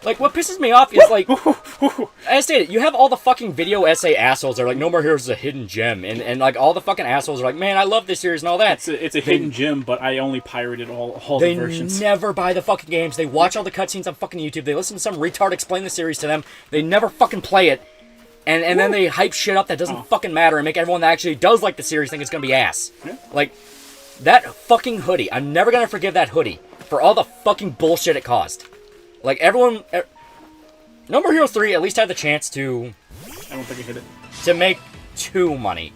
Like, what pisses me off is, like, as stated, you have all the fucking video essay assholes that are like, No More Heroes is a hidden gem. And like, all the fucking assholes are like, man, I love this series and all that. It's a hidden gem, but I only pirated all the versions. They never buy the fucking games. They watch all the cutscenes on fucking YouTube. They listen to some retard explain the series to them. They never fucking play it. And then they hype shit up that doesn't fucking matter and make everyone that actually does like the series think it's gonna be ass. Yeah. Like, that fucking hoodie. I'm never gonna forgive that hoodie for all the fucking bullshit it caused. Like, everyone... No More Heroes 3 at least had the chance to... I don't think I hit it. To make 2 money.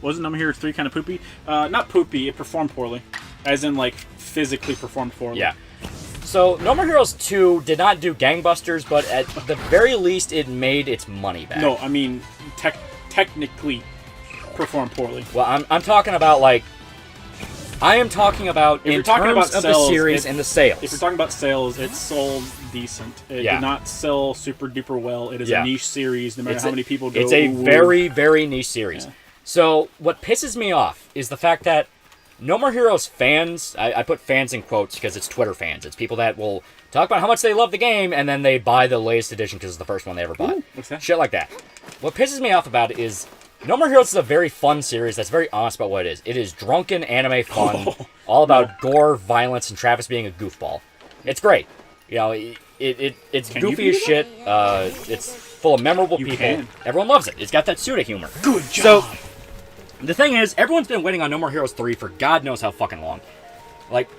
Wasn't No More Heroes 3 kind of poopy? Not poopy, it performed poorly. As in, like, physically performed poorly. Yeah. So, No More Heroes 2 did not do gangbusters, but at the very least, it made its money back. No, I mean, technically performed poorly. Well, I'm talking about, like... I am talking about in terms of the series and the sales. If you're talking about sales, it sold decent. It did not sell super duper well. It is a niche series, no matter how many people go. It's a very, very niche series. Yeah. So what pisses me off is the fact that No More Heroes fans, I put fans in quotes because it's Twitter fans. It's people that will talk about how much they love the game and then they buy the latest edition because it's the first one they ever bought. Ooh, what's that? Shit like that. What pisses me off about it is No More Heroes is a very fun series that's very honest about what it is. It is drunken anime fun, all about gore, violence, and Travis being a goofball. It's great. You know, it's goofy as shit. It's full of memorable people. Everyone loves it. It's got that pseudo humor. Good job. So, the thing is, everyone's been waiting on No More Heroes 3 for God knows how fucking long. Like,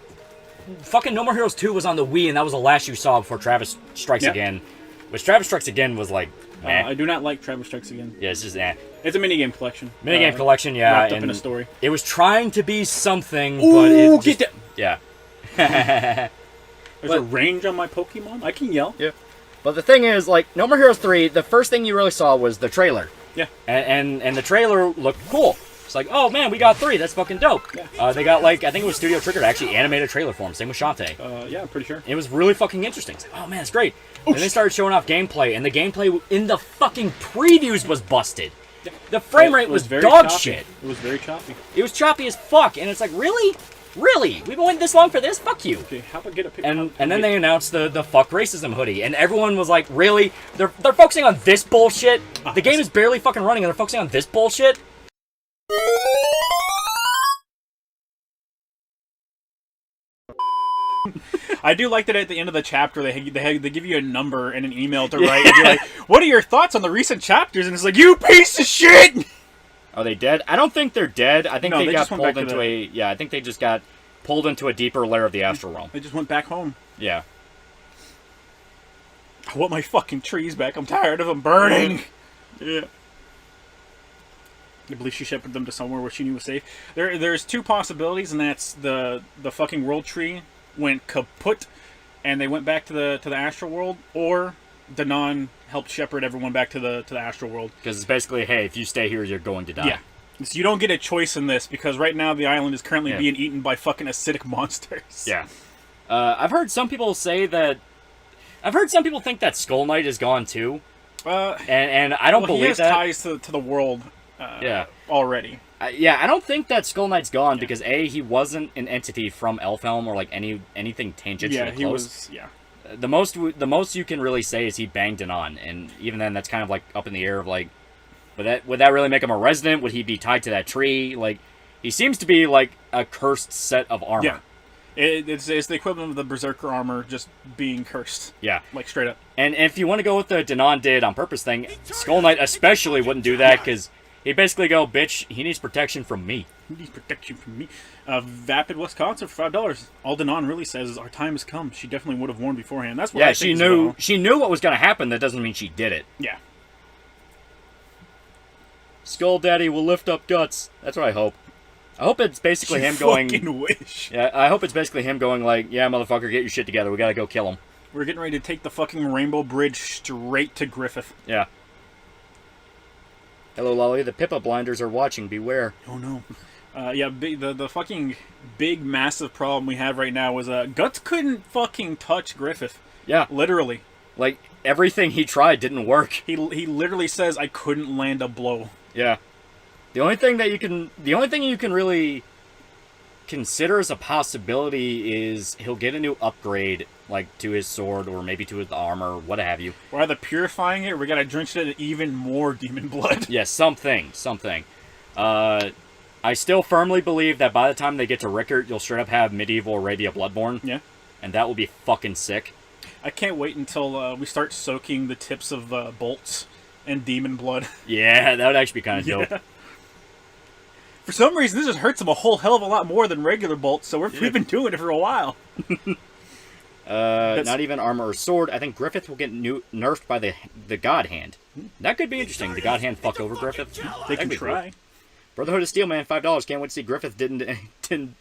fucking No More Heroes 2 was on the Wii, and that was the last you saw before Travis Strikes Again. Which Travis Strikes Again was like, I do not like Travis Strikes Again. Yeah, it's just It's a minigame collection. Minigame collection, yeah. Wrapped up in a story. It was trying to be something, but it just... Yeah. There's a range on my Pokemon? I can yell. Yeah. But the thing is, like, No More Heroes 3, the first thing you really saw was the trailer. Yeah. And the trailer looked cool. It's like, oh man, we got 3, that's fucking dope. Yeah. They got, like, I think it was Studio Trigger to actually animate a trailer for him, same with Shantae. Yeah, I'm pretty sure. It was really fucking interesting. It's like, oh man, it's great. And they started showing off gameplay, and the gameplay in the fucking previews was busted. The frame rate was dog shit. It was very choppy. It was choppy as fuck, and it's like, really? Really? We've been waiting this long for this? Fuck you. Okay, how about get a picture? And then they announced the fuck racism hoodie, and everyone was like, really? They're focusing on this bullshit? The game is barely fucking running, and they're focusing on this bullshit? I do like that at the end of the chapter they give you a number and an email to write. And you're like, what are your thoughts on the recent chapters? And it's like, you piece of shit! Are they dead? I don't think they're dead. I think they got just pulled into a... Yeah, I think they just got pulled into a deeper layer of the astral realm. They just went back home. Yeah. I want my fucking trees back. I'm tired of them burning. Yeah. I believe she shepherded them to somewhere where she knew was safe. There's 2 possibilities, and that's the fucking world tree went kaput, and they went back to the astral world, or Danon helped shepherd everyone back to the astral world. Because it's basically, hey, if you stay here, you're going to die. Yeah. So you don't get a choice in this, because right now the island is currently being eaten by fucking acidic monsters. Yeah. I've heard some people say that... I've heard some people think that Skull Knight is gone too. And I don't believe that. He has ties to the world already. Yeah, I don't think that Skull Knight's gone because A, he wasn't an entity from Elfhelm or like anything tangentially close. He was. Yeah. The most you can really say is he banged Danon, and even then, that's kind of like up in the air of like, would that really make him a resident? Would he be tied to that tree? Like, he seems to be like a cursed set of armor. Yeah. It's the equivalent of the Berserker armor just being cursed. Yeah. Like, straight up. And if you want to go with the Danon did on purpose thing, Skull Knight especially wouldn't do that because he'd basically go, bitch, he needs protection from me. He needs protection from me. Vapid, Wisconsin for $5. All Danon really says is, our time has come. She definitely would have warned beforehand. That's what I think she knew what was going to happen. That doesn't mean she did it. Yeah. Skull Daddy will lift up guts. That's what I hope. I hope it's basically him going... fucking wish. Yeah, I hope it's basically him going like, yeah, motherfucker, get your shit together. We gotta go kill him. We're getting ready to take the fucking Rainbow Bridge straight to Griffith. Yeah. Hello, Loli. The Pippa blinders are watching. Beware. Oh, no. Yeah, the fucking big, massive problem we have right now is Guts couldn't fucking touch Griffith. Yeah. Literally. Like, everything he tried didn't work. He literally says, I couldn't land a blow. Yeah. The only thing you can really consider as a possibility is he'll get a new upgrade, like to his sword or maybe to his armor, what have you. We're either purifying it, or we gotta drench it in even more demon blood. Yeah, something. I still firmly believe that by the time they get to Rickert, you'll straight up have medieval Arabia Bloodborne. Yeah. And that will be fucking sick. I can't wait until we start soaking the tips of bolts in demon blood. Yeah, that would actually be kind of dope. For some reason, this just hurts him a whole hell of a lot more than regular bolts, so we've been doing it for a while. Not even armor or sword. I think Griffith will get nerfed by the God Hand. That could be interesting. The God Hand fuck over Griffith. They can try. Cool. Brotherhood of Steel, man, $5. Can't wait to see Griffith didn't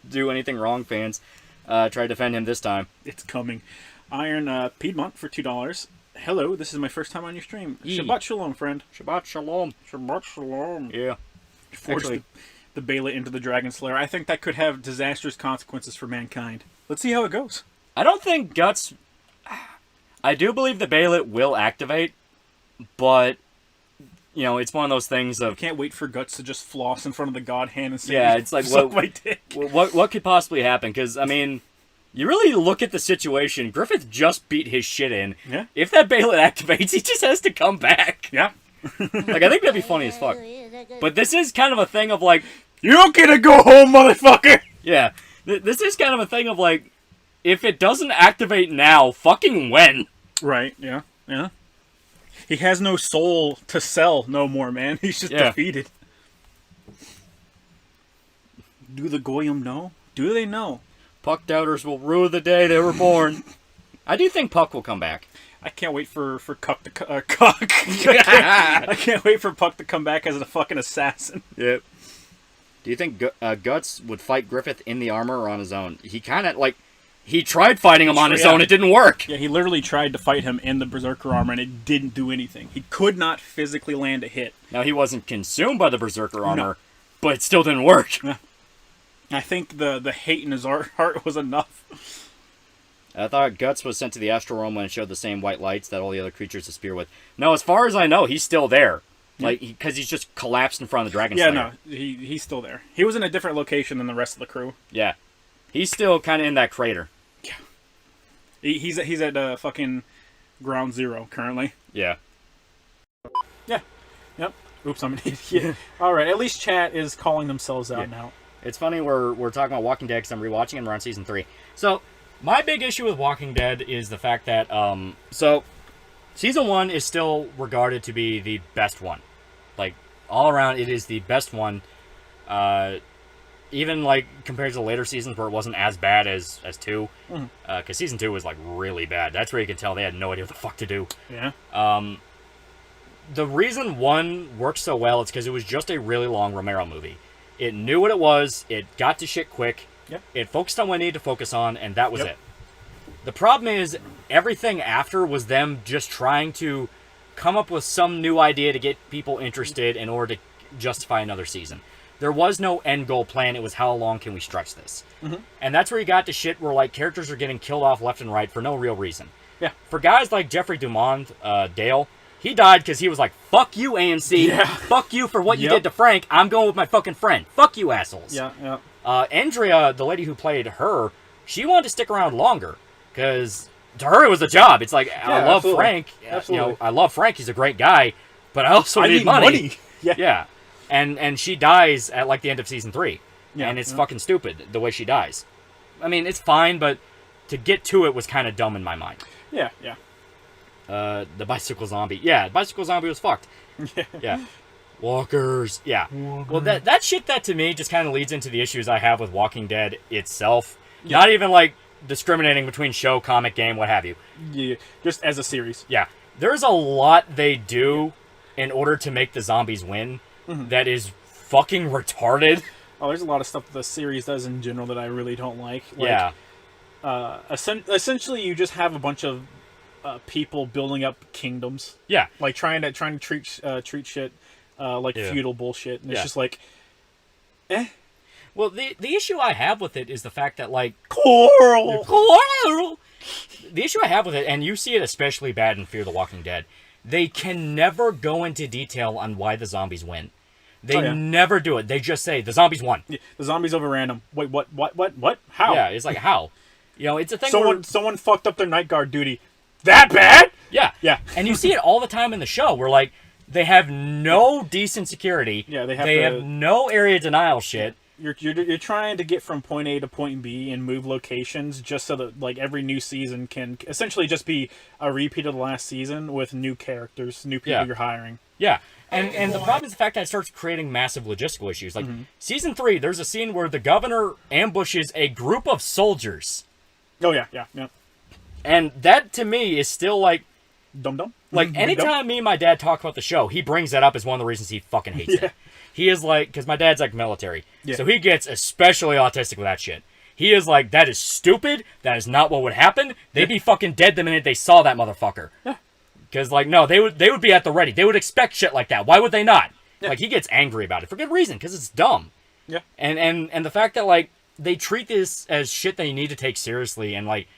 do anything wrong, fans. Try to defend him this time. It's coming. Iron Piedmont for $2. Hello, this is my first time on your stream. Shabbat shalom, friend. Shabbat shalom. Shabbat shalom. Yeah. Force the Bela into the Dragon Slayer. I think that could have disastrous consequences for mankind. Let's see how it goes. I don't think Guts... I do believe the Bela will activate, but... You know, it's one of those things of... I can't wait for Guts to just floss in front of the God Hand and say, yeah, it's like, suck my dick. What could possibly happen? Because, I mean, you really look at the situation. Griffith just beat his shit in. Yeah. If that Bela activates, he just has to come back. Yeah. Like, I think that'd be funny as fuck. But this is kind of a thing of, like... You don't get to go home, motherfucker! Yeah. This is kind of a thing of, like, if it doesn't activate now, fucking when? Right, yeah, yeah. He has no soul to sell no more, man. He's just defeated. Do the Goyim know? Do they know? Puck doubters will rue the day they were born. I do think Puck will come back. I can't wait for Cuck to Cuck. I can't wait for Puck to come back as a fucking assassin. Yep. Do you think Guts would fight Griffith in the armor or on his own? He kind of, like... He tried fighting him on his own. It didn't work. Yeah, he literally tried to fight him in the Berserker armor, and it didn't do anything. He could not physically land a hit. Now, he wasn't consumed by the Berserker armor, but it still didn't work. Yeah. I think the hate in his heart was enough. I thought Guts was sent to the Astral Realm when it showed the same white lights that all the other creatures disappear with. No, as far as I know, he's still there. Like, because he's just collapsed in front of the Dragon Slayer. Yeah, no, he's still there. He was in a different location than the rest of the crew. Yeah. He's still kind of in that crater. Yeah. He's at fucking ground zero currently. Yeah. Yeah. Yep. Oops, I'm an idiot. All right. At least chat is calling themselves out now. It's funny we're talking about Walking Dead because I'm rewatching and we're on season 3. So my big issue with Walking Dead is the fact that so season 1 is still regarded to be the best one. Like all around, it is the best one. Even, like, compared to the later seasons where it wasn't as bad as 2. Because season 2 was, like, really bad. That's where you can tell they had no idea what the fuck to do. Yeah. The reason 1 worked so well is because it was just a really long Romero movie. It knew what it was. It got to shit quick. Yep. It focused on what it needed to focus on, and that was it. The problem is, everything after was them just trying to come up with some new idea to get people interested in order to justify another season. There was no end goal plan. It was how long can we stretch this? And that's where you got to shit where, like, characters are getting killed off left and right for no real reason. Yeah. For guys like Jeffrey Dumond, Dale, he died because he was like, fuck you, AMC. Yeah. Fuck you for what you did to Frank. I'm going with my fucking friend. Fuck you, assholes. Yeah, yeah. Andrea, the lady who played her, she wanted to stick around longer because to her it was a job. It's like, I love Frank. Absolutely. You know, I love Frank. He's a great guy, but I also need money. Yeah. Yeah. And she dies at, like, the end of season 3. Yeah, and it's fucking stupid, the way she dies. I mean, it's fine, but to get to it was kind of dumb in my mind. Yeah, yeah. The bicycle zombie. Yeah, the bicycle zombie was fucked. Yeah. Walkers. Yeah. Well, that shit, that to me just kind of leads into the issues I have with Walking Dead itself. Yeah. Not even, like, discriminating between show, comic, game, what have you. Yeah, just as a series. Yeah. There's a lot they do in order to make the zombies win. That is fucking retarded. Oh, there's a lot of stuff the series does in general that I really don't like. Yeah. Essentially, you just have a bunch of people building up kingdoms. Yeah. Like trying to treat shit like feudal bullshit, and it's just like, eh. Well, the issue I have with it is the fact that, like, Coral. The issue I have with it, and you see it especially bad in Fear the Walking Dead, they can never go into detail on why the zombies win. They never do it. They just say, the zombies won. Yeah, the zombies overran them. Wait, what? How? Yeah, it's like, how? You know, it's a thing Someone fucked up their night guard duty. That bad? Yeah. Yeah. And you see it all the time in the show where, like, they have no decent security. Yeah, they have no area denial shit. You're trying to get from point A to point B and move locations just so that, like, every new season can essentially just be a repeat of the last season with new characters, new people you're hiring. Yeah. And the problem is the fact that it starts creating massive logistical issues. Like, season 3, there's a scene where the governor ambushes a group of soldiers. Oh, yeah. And that, to me, is still, like... Dum-dum? Like, anytime me and my dad talk about the show, he brings that up as one of the reasons he fucking hates it. He is like... Because my dad's, like, military. Yeah. So he gets especially autistic with that shit. He is like, that is stupid. That is not what would happen. They'd be fucking dead the minute they saw that motherfucker. Yeah. Because, like, no, they would be at the ready. They would expect shit like that. Why would they not? Yeah. Like, he gets angry about it for good reason, because it's dumb. Yeah. And the fact that, like, they treat this as shit that you need to take seriously, and, like,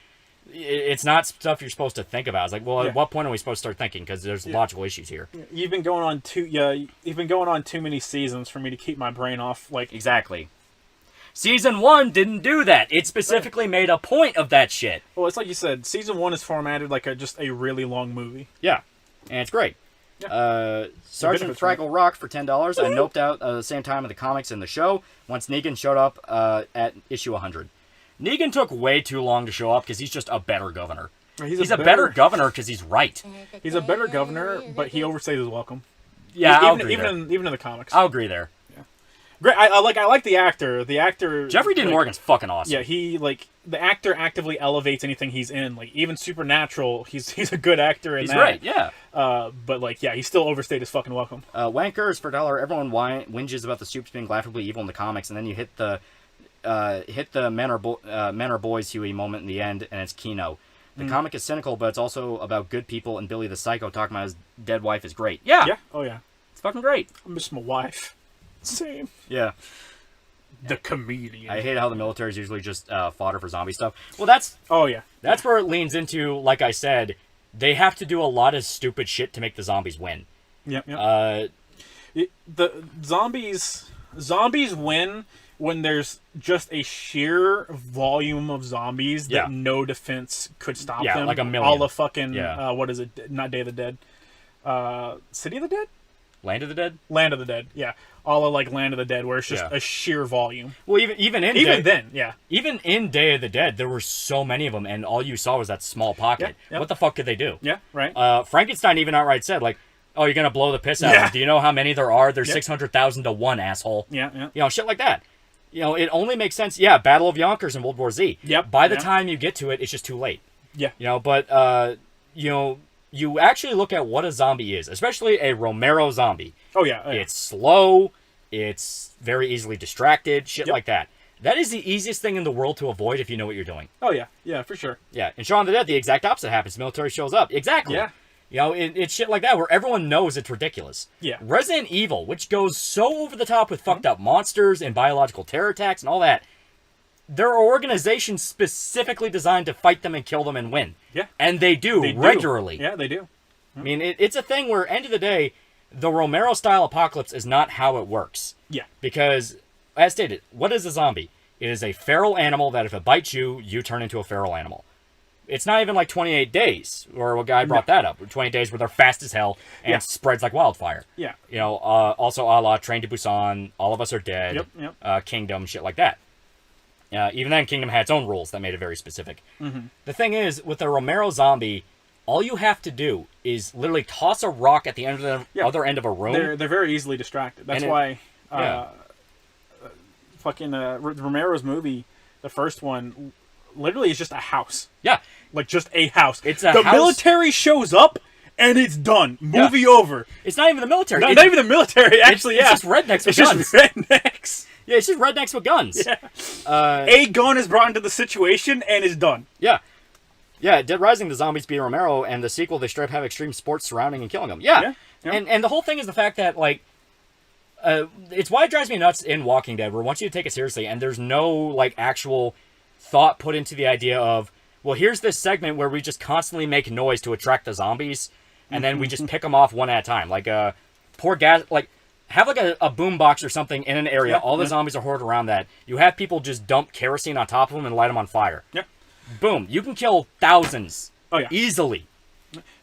it's not stuff you're supposed to think about. It's like, well, at what point are we supposed to start thinking? Because there's logical issues here. You've been going on too many seasons for me to keep my brain off, like... Exactly. Season 1 didn't do that. It specifically made a point of that shit. Well, it's like you said, Season 1 is formatted like just a really long movie. Yeah, and it's great. Yeah. Sergeant Fraggle rocked for $10. I noped out at the same time of the comics and the show once Negan showed up at issue 100. Negan took way too long to show up because he's just a better governor. He's a better governor because he's right. He's a better governor, but he overstays his welcome. Yeah, even in the comics. I'll agree there. Great. I like the actor. The actor Jeffrey Dean Morgan's fucking awesome. Yeah, the actor actively elevates anything he's in. Like, even Supernatural, he's a good actor in that. He's right. Yeah. But like, he still overstayed his fucking welcome. Wankers for $1. Everyone whinges about the Supes being laughably evil in the comics, and then you hit the men are boys Huey moment in the end, and it's Kino. The comic is cynical, but it's also about good people, and Billy the Psycho talking about his dead wife is great. Yeah. Yeah. Oh yeah. It's fucking great. I miss my wife. Same. Yeah. The comedian. I hate how the military is usually just fodder for zombie stuff. Well, that's... Oh, yeah. That's where it leans into, like I said, they have to do a lot of stupid shit to make the zombies win. Yep. The zombies win when there's just a sheer volume of zombies that no defense could stop them. Yeah, like a million. All the fucking... what is it? Not Day of the Dead. City of the Dead? Land of the Dead? Land of the Dead, yeah. All of, like, Land of the Dead, where it's just a sheer volume. Well, even in Day of the Dead, there were so many of them, and all you saw was that small pocket. Yeah, what the fuck could they do? Yeah, right. Frankenstein even outright said, like, oh, you're gonna blow the piss out of them. Do you know how many there are? There's 600,000 to 1, asshole. Yeah. You know, shit like that. You know, it only makes sense. Yeah, Battle of Yonkers in World War Z. Yep. By the time you get to it, it's just too late. Yeah. You know, but, you know, you actually look at what a zombie is, especially a Romero zombie. Oh, yeah. It's slow. It's very easily distracted. Shit like that. That is the easiest thing in the world to avoid if you know what you're doing. Oh, yeah. Yeah, for sure. Yeah. In Shaun of the Dead, the exact opposite happens. The military shows up. Exactly. Yeah. You know, it's shit like that where everyone knows it's ridiculous. Yeah. Resident Evil, which goes so over the top with fucked up monsters and biological terror attacks and all that, there are organizations specifically designed to fight them and kill them and win. Yeah. And they do regularly. Yeah, they do. I mean, it's a thing where, end of the day, the Romero-style apocalypse is not how it works. Yeah. Because, as stated, what is a zombie? It is a feral animal that if it bites you, you turn into a feral animal. It's not even like 28 days, or a guy brought that up. 28 days where they're fast as hell and spreads like wildfire. Yeah. You know, also a la Train to Busan, All of Us Are Dead, Kingdom, shit like that. Even then, Kingdom had its own rules that made it very specific. Mm-hmm. The thing is, with a Romero zombie, all you have to do is literally toss a rock at the end of the other end of a room. They're very easily distracted. That's why Romero's movie, the first one, literally is just a house. Yeah. Like, just a house. It's a the house. Military shows up, and it's done. Movie over. It's not even the military. Not even the military, actually, it's just rednecks with guns. It's just rednecks. Yeah, it's just rednecks with guns. Yeah. A gun is brought into the situation, and is done. Yeah. Yeah, Dead Rising, the zombies beat Romero, and the sequel, they straight up have extreme sports surrounding and killing them. Yeah. And the whole thing is the fact that, like, it's why it drives me nuts in Walking Dead, where I want you to take it seriously, and there's no, like, actual thought put into the idea of, well, here's this segment where we just constantly make noise to attract the zombies, and then we just pick them off one at a time. Like, poor gas, like, have like a boom box or something in an area. All the zombies are hoarded around that. You have people just dump kerosene on top of them and light them on fire. Yep. Boom. You can kill thousands. Oh, yeah. Easily.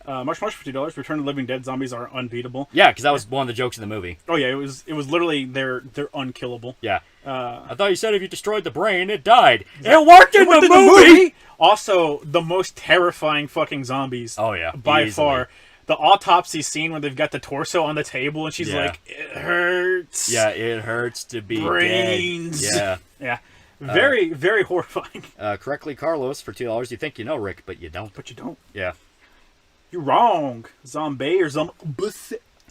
March for $2. Return of the Living Dead zombies are unbeatable. Yeah, because that was one of the jokes in the movie. Oh yeah, it was literally they're unkillable. Yeah. I thought you said if you destroyed the brain, it died. It worked in the movie! Also, the most terrifying fucking zombies. Oh yeah, by far. The autopsy scene where they've got the torso on the table and she's like, "It hurts." Yeah, it hurts to be brains. Dead. Yeah. Yeah. Very, very horrifying. Correctly, Carlos, for $2. You think you know Rick, but you don't. But you don't. Yeah. You're wrong. Zombie or zombie.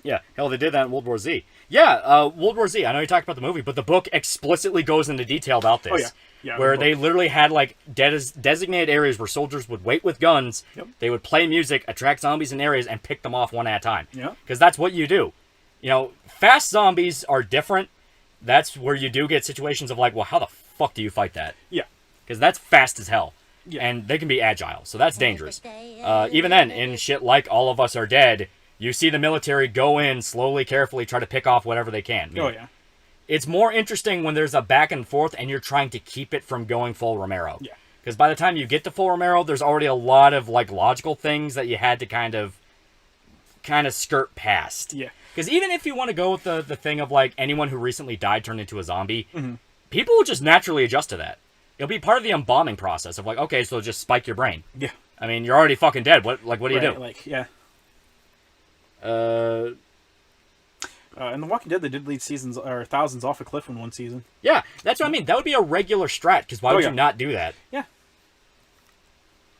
Yeah. Hell, they did that in World War Z. Yeah, World War Z. I know you talked about the movie, but the book explicitly goes into detail about this. Oh, yeah. Yeah, where they literally had, like, designated areas where soldiers would wait with guns. Yep. They would play music, attract zombies in areas, and pick them off one at a time. Yeah. Because that's what you do. You know, fast zombies are different. That's where you do get situations of, like, well, how the fuck do you fight that? Yeah. Because that's fast as hell. Yeah. And they can be agile, so that's dangerous. Even then, in shit like All of Us Are Dead, you see the military go in, slowly, carefully, try to pick off whatever they can. Oh, yeah. It's more interesting when there's a back and forth and you're trying to keep it from going full Romero. Yeah. Because by the time you get to full Romero, there's already a lot of, like, logical things that you had to kind of skirt past. Yeah. Because even if you want to go with the thing of, like, anyone who recently died turned into a zombie, people will just naturally adjust to that. It'll be part of the embalming process of, like, okay, so just spike your brain. Yeah. I mean, you're already fucking dead. What do you do? Like, yeah. In The Walking Dead, they did lead thousands off a cliff in one season. Yeah, that's what I mean. That would be a regular strat, because why would you not do that? Yeah.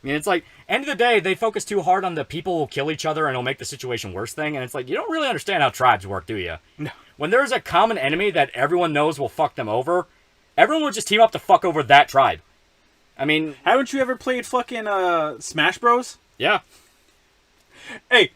I mean, it's like, end of the day, they focus too hard on the people who kill each other and it'll make the situation worse thing, and it's like, you don't really understand how tribes work, do you? No. When there's a common enemy that everyone knows will fuck them over, everyone would just team up to fuck over that tribe. I mean... Haven't you ever played fucking Smash Bros? Yeah. Hey,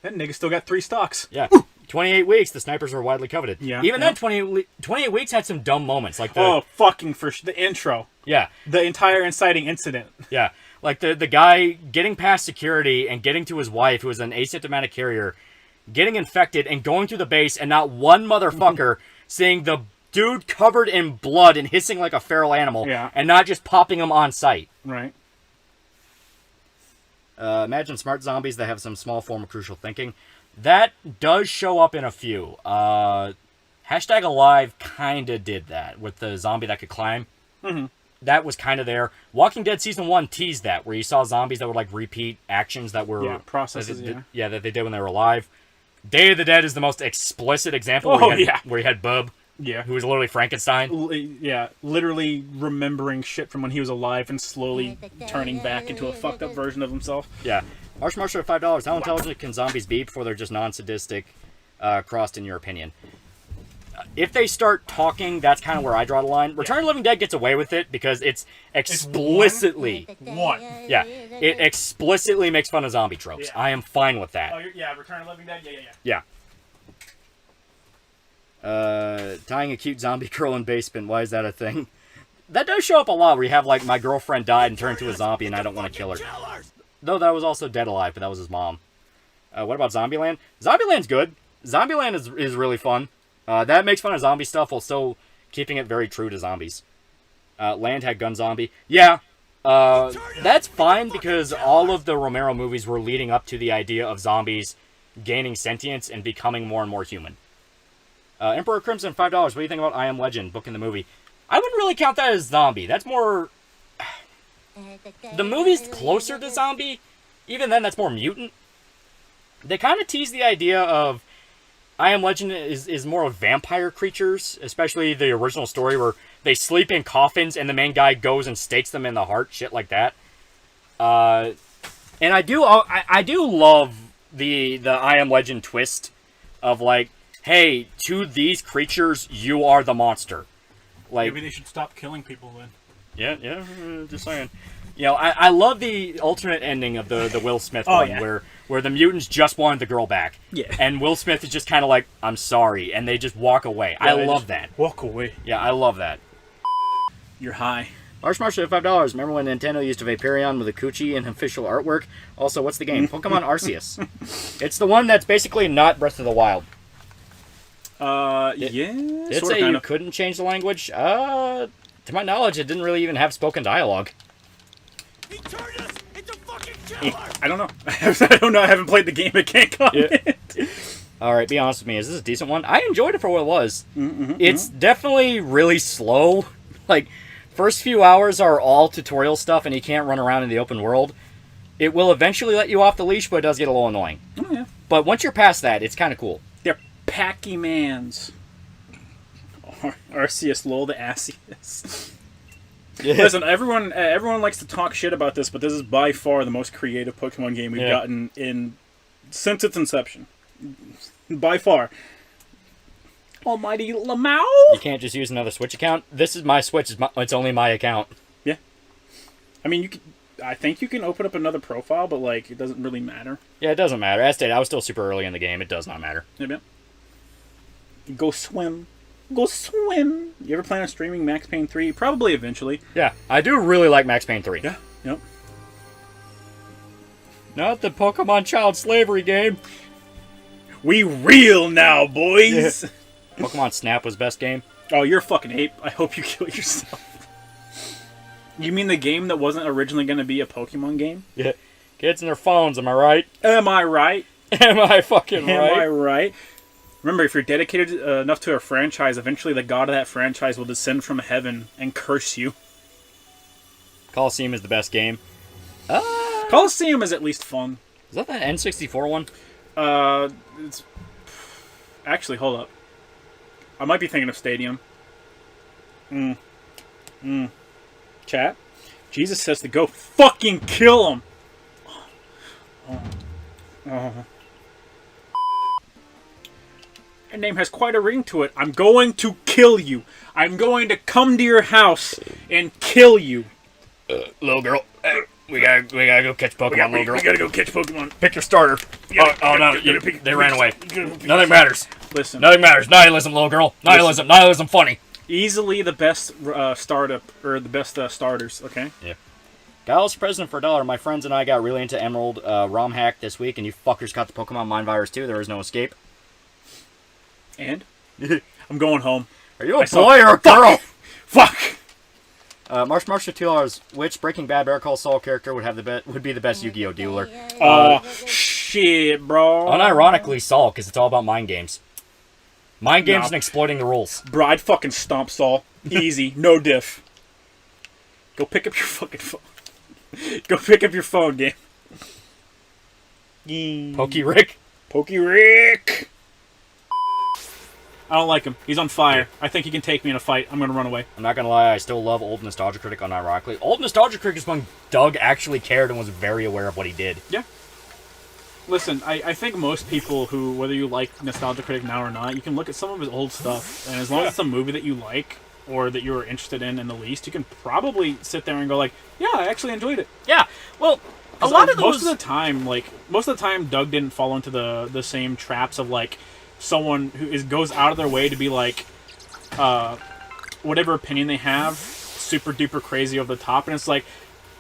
that nigga still got 3 stocks. Yeah. 28 weeks, the snipers are widely coveted. Yeah. Even then, 28 weeks had some dumb moments. Like the intro. Yeah. The entire inciting incident. Yeah. Like the guy getting past security and getting to his wife, who is an asymptomatic carrier, getting infected and going through the base, and not one motherfucker seeing the dude covered in blood and hissing like a feral animal, and not just popping him on sight. Right. Imagine smart zombies that have some small form of crucial thinking. That does show up in a few. Hashtag Alive kind of did that with the zombie that could climb. Mm-hmm. That was kind of there. Walking Dead Season 1 teased that, where you saw zombies that would, like, repeat actions that were... processes, that they did when they were alive. Day of the Dead is the most explicit example where you had Bub, who was literally Frankenstein. Literally remembering shit from when he was alive and slowly turning back into a fucked up version of himself. Yeah. Marshall at $5. How intelligent can zombies be before they're just non-sadistic, crossed, in your opinion? If they start talking, that's kind of where I draw the line. Return of the Living Dead gets away with it because it's explicitly... One. Yeah. It explicitly makes fun of zombie tropes. Yeah. I am fine with that. Oh, Return of the Living Dead? Yeah. Tying a cute zombie girl in basement, why is that a thing? That does show up a lot, where you have, like, my girlfriend died and turned into a zombie and I don't want to kill her. Though that was also Dead Alive, but that was his mom. What about Zombieland? Zombieland's good. Zombieland is really fun. That makes fun of zombie stuff while still keeping it very true to zombies. Land had gun zombie. Yeah, that's fine because all of the Romero movies were leading up to the idea of zombies gaining sentience and becoming more and more human. Emperor Crimson, $5. What do you think about I Am Legend, book in the movie? I wouldn't really count that as zombie. That's more... The movie's closer to zombie. Even then, that's more mutant. They kind of tease the idea of I Am Legend is more of vampire creatures, especially the original story where they sleep in coffins and the main guy goes and stakes them in the heart, shit like that. And I do love the I Am Legend twist of, like, hey, to these creatures, you are the monster. Like, maybe they should stop killing people then. Yeah, just saying. You know, I love the alternate ending of the Will Smith one, where the mutants just wanted the girl back. Yeah. And Will Smith is just kind of like, I'm sorry, and they just walk away. Yeah, I love that. Walk away. Yeah, I love that. You're high. Marshall at $5. Remember when Nintendo used a Vaporeon with a coochie and official artwork? Also, what's the game? Pokemon Arceus. It's the one that's basically not Breath of the Wild. Yeah. Did it Sort say of, you couldn't change the language? To my knowledge, it didn't really even have spoken dialogue. He turned us into fucking killers! I don't know. I don't know. I haven't played the game. I can't comment. Yeah. All right, be honest with me. Is this a decent one? I enjoyed it for what it was. It's definitely really slow. Like, first few hours are all tutorial stuff, and you can't run around in the open world. It will eventually let you off the leash, but it does get a little annoying. Oh, yeah. But once you're past that, it's kind of cool. They're Pac-Mans. Arceus, lol, the Arceus. Yeah. Listen, everyone likes to talk shit about this, but this is by far the most creative Pokemon game we've gotten since its inception. By far. Almighty Lamau? You can't just use another Switch account. This is my Switch. It's only my account. Yeah. I mean, I think you can open up another profile, but, like, it doesn't really matter. Yeah, it doesn't matter. As stated, I was still super early in the game. It does not matter. Yep. Go swim. Go swim. You ever plan on streaming Max Payne 3? Probably eventually. Yeah, I do really like Max Payne 3. Yeah. Yep. Not the Pokemon child slavery game. We real now, boys. Yeah. Pokemon Snap was best game. Oh, you're a fucking ape. I hope you kill yourself. You mean the game that wasn't originally going to be a Pokemon game? Yeah. Kids and their phones, am I right? Am I right? Am I fucking right? Am I right? Remember, if you're dedicated enough to a franchise, eventually the god of that franchise will descend from heaven and curse you. Coliseum is the best game. Coliseum is at least fun. Is that the N64 one? It's... Actually, hold up. I might be thinking of Stadium. Chat? Jesus says to go fucking kill him! Your name has quite a ring to it. I'm going to kill you. I'm going to come to your house and kill you. Little girl. We gotta go catch Pokemon, little girl. We gotta go catch Pokemon. Pick your starter. They ran away. Nothing matters. Listen. Nothing matters. Nihilism, little girl. Nihilism. Nihilism funny. Easily the best startup, or the best starters, okay? Yeah. Guy president for $1. My friends and I got really into Emerald ROM hack this week, and you fuckers got the Pokemon Mind Virus too. There is no escape. And? I'm going home. Are you a boy or a girl? Fuck! Marsh for $2. Which Breaking Bad Better Call Saul character would be the best Yu-Gi-Oh dealer? Shit, bro. Unironically, Saul, because it's all about mind games. Mind games and exploiting the rules. Bro, I'd fucking stomp Saul. Easy. No diff. Go pick up your fucking phone. Go pick up your phone, game. Pokey Rick. Pokey Rick! I don't like him. He's on fire. I think he can take me in a fight. I'm gonna run away. I'm not gonna lie, I still love Old Nostalgia Critic unironically. Old Nostalgia Critic is when Doug actually cared and was very aware of what he did. Yeah. Listen, I think most people who, whether you like Nostalgia Critic now or not, you can look at some of his old stuff, and as long as it's a movie that you like, or that you're interested in the least, you can probably sit there and go like, yeah, I actually enjoyed it. Yeah, well, a lot of those... Most of the time, Doug didn't fall into the same traps of, like, someone who goes out of their way to be like, whatever opinion they have, super duper crazy over the top, and it's like,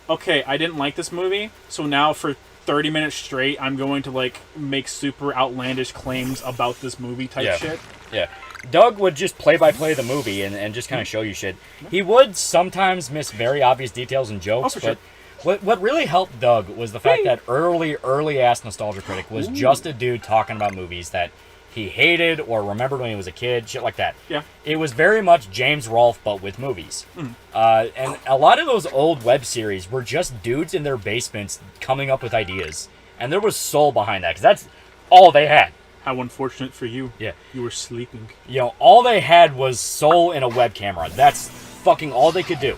okay, I didn't like this movie, so now for 30 minutes straight, I'm going to like make super outlandish claims about this movie type shit. Yeah. Doug would just play-by-play the movie and just kind of show you shit. He would sometimes miss very obvious details and jokes, but what really helped Doug was the fact that early-ass Nostalgia Critic was just a dude talking about movies that he hated or remembered when he was a kid, shit like that. Yeah. It was very much James Rolfe, but with movies. And a lot of those old web series were just dudes in their basements coming up with ideas. And there was soul behind that, because that's all they had. How unfortunate for you. Yeah. You were sleeping. You know, all they had was soul in a web camera. That's fucking all they could do.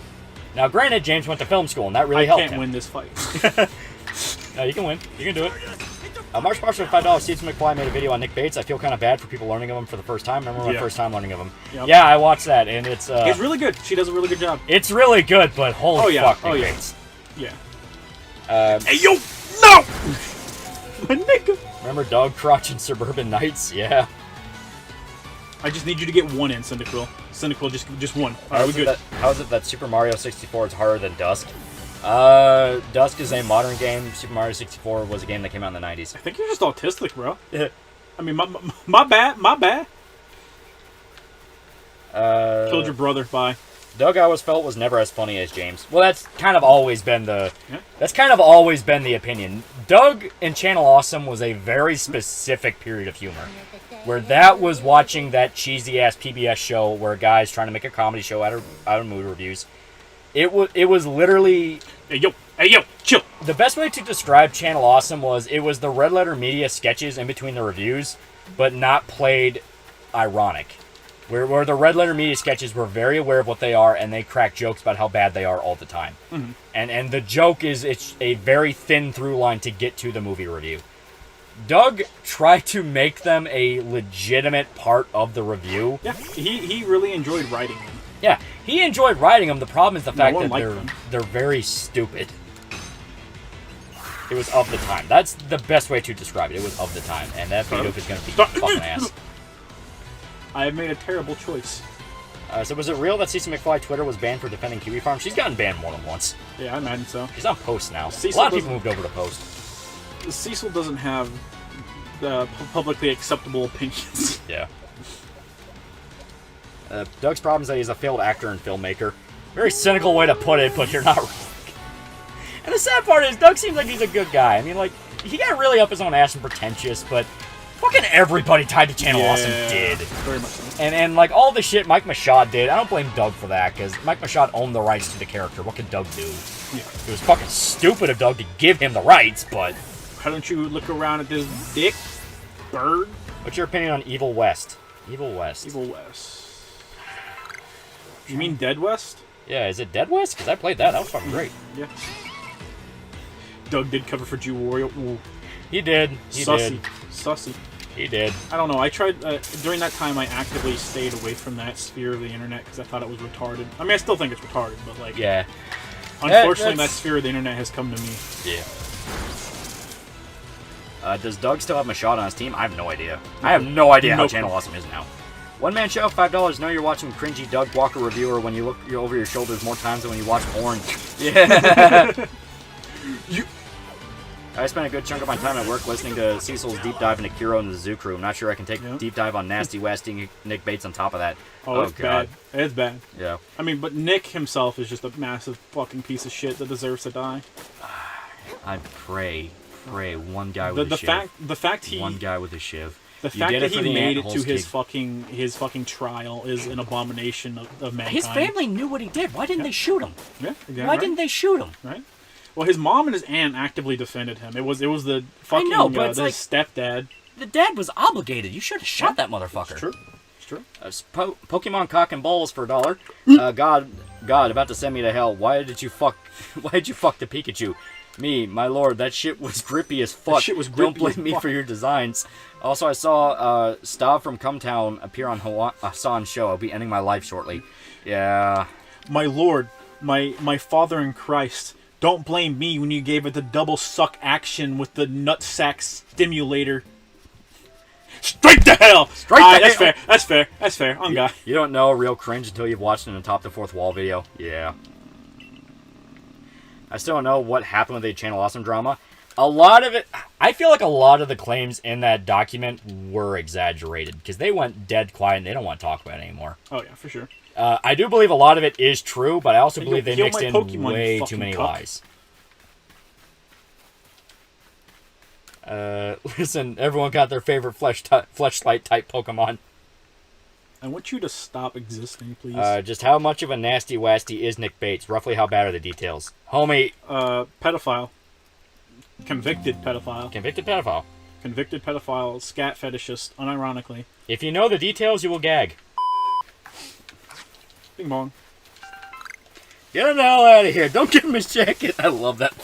Now, granted, James went to film school, and that really helped him. I can't win this fight. No, you can win. You can do it. Marsh for $5. Steven McFly made a video on Nick Bates. I feel kind of bad for people learning of him for the first time. Remember my first time learning of him? Yep. Yeah, I watched that, and it's... He's really good. She does a really good job. It's really good, but holy fuck, Nick Bates. Yeah. Hey, yo! No! My nigga! Remember Dog Crotch in Suburban Nights? Yeah. I just need you to get one in, Cyndaquil. Cyndaquil, just one. Alright, we good. How is it that Super Mario 64 is harder than Dusk? Dusk is a modern game. Super Mario 64 was a game that came out in the 90s. I think you're just autistic, bro. I mean, my bad. Killed your brother. Bye. Doug, I always felt, was never as funny as James. Well, that's kind of always been the... Yeah. That's kind of always been the opinion. Doug in Channel Awesome was a very specific period of humor. Where that was watching that cheesy-ass PBS show where a guy's trying to make a comedy show out of movie reviews. It was literally... Hey, yo, chill. The best way to describe Channel Awesome was it was the Red Letter Media sketches in between the reviews, but not played ironic. Where the Red Letter Media sketches were very aware of what they are, and they crack jokes about how bad they are all the time. Mm-hmm. And the joke is it's a very thin through line to get to the movie review. Doug tried to make them a legitimate part of the review. Yeah, he really enjoyed writing them. Yeah, he enjoyed writing them. The problem is the fact one that liked they're very stupid. It was of the time. That's the best way to describe it. It was of the time, and that video is going to be fucking ass. I have made a terrible choice. So was it real that Cece McFly Twitter was banned for defending Kiwi Farm? She's gotten banned more than once. Yeah, I imagine so. She's on Post now. Cecil A lot of people moved over to Post. Cecil doesn't have publicly acceptable opinions. Yeah. Doug's problem is that he's a failed actor and filmmaker. Very cynical way to put it, but you're not wrong. And the sad part is, Doug seems like he's a good guy. I mean, like, he got really up his own ass and pretentious, but fucking everybody tied to Channel Awesome did. Very much so. And like, all the shit Mike Machad did, I don't blame Doug for that, because Mike Machad owned the rights to the character. What could Doug do? Yeah. It was fucking stupid of Doug to give him the rights, but... Why don't you look around at this dick bird? What's your opinion on Evil West? Evil West. Evil West. You mean Dead West? Yeah, is it Dead West? Because I played that. That was fucking great. Yeah. Doug did cover for Jew Warrior. Ooh. He did. He did. Sussy. He did. I don't know. I tried... during that time, I actively stayed away from that sphere of the internet because I thought it was retarded. I mean, I still think it's retarded, but, like... Yeah. Unfortunately, that sphere of the internet has come to me. Yeah. Does Doug still have Machad on his team? I have no idea. I have no idea how Channel Awesome is now. One man show, $5. Know you're watching cringy Doug Walker reviewer when you look over your shoulders more times than when you watch Orange. Yeah. I spent a good chunk of my time at work listening to Cecil's deep dive into Kiro and the Zoo Crew. I'm not sure I can take a deep dive on Nasty Westy Nick Bates on top of that. Oh, it's God. bad. It's bad. Yeah. I mean, but Nick himself is just a massive fucking piece of shit that deserves to die. I pray one guy with a shiv. The fact he... One guy with a shiv. The fact that he made it to his fucking trial is an abomination of mankind. His family knew what he did. Why didn't they shoot him? Yeah, exactly. Why didn't they shoot him? Right. Well, his mom and his aunt actively defended him. It was the fucking but the stepdad. The dad was obligated. You should have shot that motherfucker. It's true. It's true. Pokemon cock and balls for $1. God, about to send me to hell. Why did you fuck the Pikachu? Me, my lord, that shit was grippy as fuck. Don't blame me for your designs. Also, I saw Stav from Cumtown appear on Hassan's show. I'll be ending my life shortly. Yeah. My lord, my father in Christ, don't blame me when you gave it the double suck action with the nutsack stimulator. Straight to hell! Straight to hell! That's fair. On guy. You don't know real cringe until you've watched an Atop the Fourth Wall video. Yeah. I still don't know what happened with the Channel Awesome drama. A lot of it... I feel like a lot of the claims in that document were exaggerated. Because they went dead quiet and they don't want to talk about it anymore. Oh, yeah, for sure. I do believe a lot of it is true, but I also believe they mixed in way too many lies. Listen, everyone got their favorite fleshlight type Pokemon. I want you to stop existing, please. Just how much of a nasty wasty is Nick Bates? Roughly how bad are the details? Homie. Pedophile. Convicted pedophile. Convicted pedophile. Convicted pedophile, scat fetishist, unironically. If you know the details, you will gag. Bing bong. Get the hell out of here. Don't give him his jacket. I love that